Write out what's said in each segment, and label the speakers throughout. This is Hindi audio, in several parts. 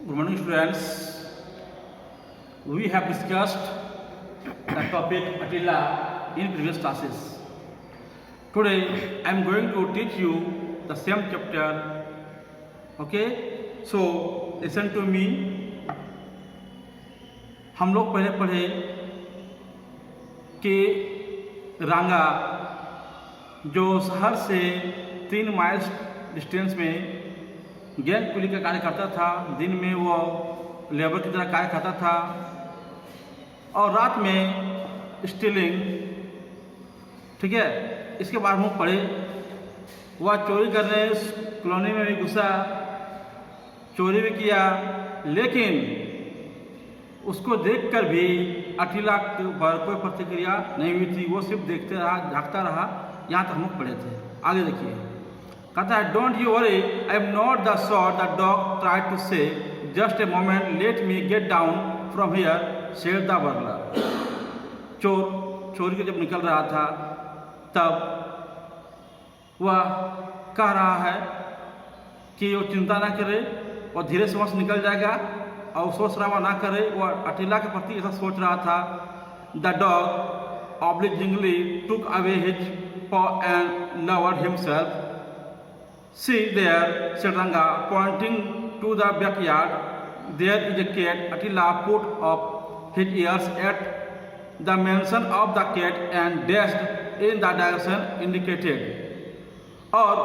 Speaker 1: Good morning, students. We have discussed the topic Attila in previous classes. Today, I am going to teach you the same chapter. Okay? So, listen to me. हम लोग पहले पढ़े कि रांगा जो शहर से 3 माइल्स डिस्टेंस में गैस कुली का कार्य करता था। दिन में वो लेबर की तरह कार्य करता था और रात में स्टीलिंग, ठीक है। इसके बाद हम पढ़े वह चोरी करने कॉलोनी में भी घुसा, चोरी भी किया, लेकिन उसको देखकर भी अटिला के ऊपर कोई प्रतिक्रिया नहीं हुई थी। वो सिर्फ देखते रहा, झाँकता रहा। यहाँ तक हम पढ़े थे। आगे देखिए, कहता है don't you worry, I am not the sort the dog tried to say, just a moment, let me get down from here, said the burglar. चोर चोरी के जब निकल रहा था तब वह कह रहा है कि वो चिंता ना करे और धीरे से वहाँ से निकल जाएगा और सोच रहा ना करे। वह अटिला के प्रति ऐसा सोच रहा था। The dog obligingly took away his paw and lowered himself. See there, said Ranga, pointing to the backyard. There is a cat. Attila put up his ears at the mention of the cat and dashed in the direction indicated. और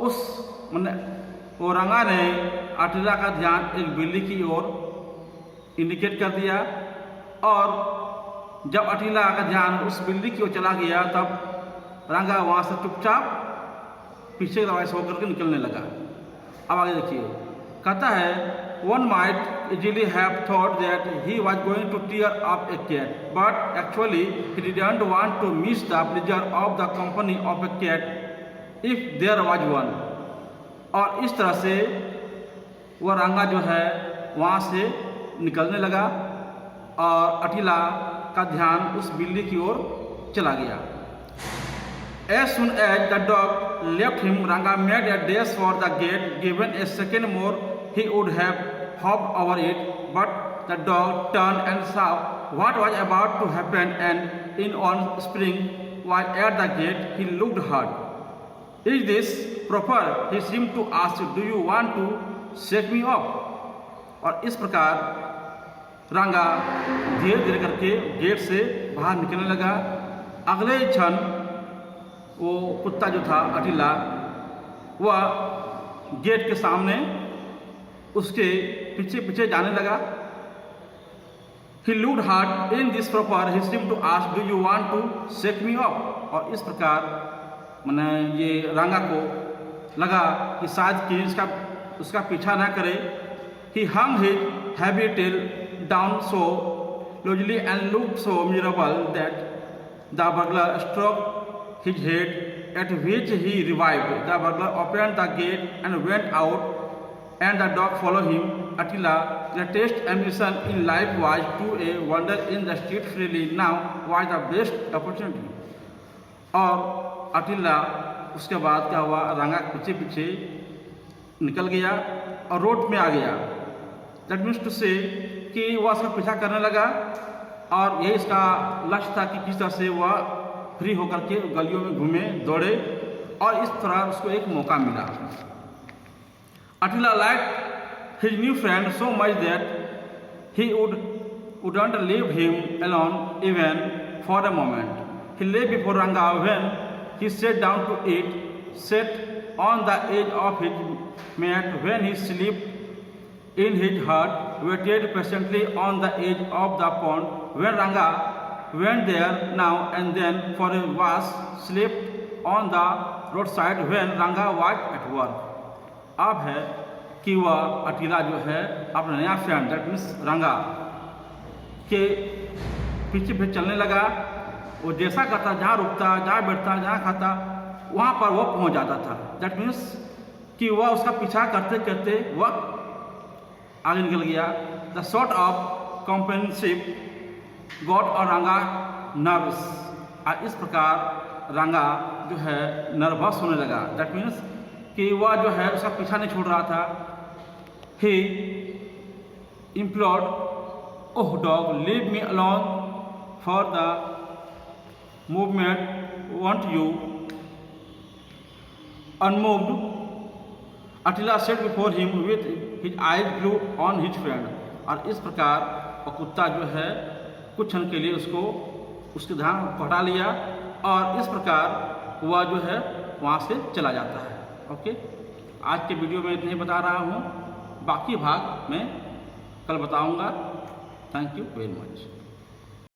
Speaker 1: उस वो रंगा ने अटिला का ध्यान एक बिल्ली की ओर इंडिकेट कर दिया और जब अटिला का ध्यान उस बिल्ली की ओर चला गया तब रंगा वहाँ से चुपचाप पीछे दवाई होकर के निकलने लगा। अब आगे देखिए, कहता है one might easily have thought that he was going to tear up a cat, but actually he didn't want to miss the pleasure of the company of a cat if there was one. और इस तरह से वह रंगा जो है वहाँ से निकलने लगा और अटिला का ध्यान उस बिल्ली की ओर चला गया। As soon as the dog left him, Ranga made a dash for the gate. Given a second more, he would have hopped over it, but the dog turned and saw what was about to happen, and in on spring, while at the gate, he looked hard. Is this proper? He seemed to ask, do you want to shake me off? और इस प्रकार रंगा धीरे धीरे करके गेट से बाहर निकलने लगा। अगले क्षण वो कुत्ता जो था अटिला, वह गेट के सामने उसके पीछे पीछे जाने लगा। He looked hard. In this proper, he seemed to ask, do you want to shake me off? और इस प्रकार मैंने ये रंगा को लगा कि शायद कि उसका पीछा ना करे। He hung his heavy tail down so loosely and looked so miserable that the burglar struck his head, at which he revived. The burglar opened the gate and went out, and the dog followed him. Attila, greatest ambition in life was to wander in the street freely. Now was the best opportunity. और अटिला उसके बाद क्या हुआ, रंगा पीछे पीछे निकल गया और रोड में आ गया। दैट मीन्स टू से कि वह उसका पीछा करने लगा और यही इसका लक्ष्य था कि किस तरह से वह फ्री होकर के गलियों में घूमे, दौड़े और इस तरह उसको एक मौका मिला। Attila like his new friend so much that he wouldn't leave him alone even for a moment. He lay before Ranga when he sat down to eat, sat on the edge of his mat when he slept in his hut, waited patiently on the edge of the pond when Ranga went there now and then for a wash, slept on the roadside when Ranga was at work. अब है कि वह अटिला जो है अपना नया फ्रेंड दैट मीन्स रंगा के पीछे पीछे चलने लगा। वो जैसा करता, जहाँ रुकता, जहाँ बैठता, जहाँ खाता, वहाँ पर वो पहुँच जाता था। दैट मीन्स कि वह उसका पीछा करते करते वह आगे निकल गया। The sort of companionship got और रंगा नर्वस। इस प्रकार रंगा जो है नर्वस होने लगा। दैट मीन्स कि वह जो है उसका पीछा नहीं छोड़ रहा था। ही implored, "Oh dog, leave me alone for the movement, won't you?" Unmoved, Attila sat before him with his eyes glued on his friend. और इस प्रकार वो कुत्ता जो है कुछ क्षण के लिए उसको उसके ध्यान को हटा लिया और इस प्रकार वह जो है वहाँ से चला जाता है। ओके, आज के वीडियो में इतने बता रहा हूँ, बाकी भाग मैं कल बताऊँगा। Thank you very much.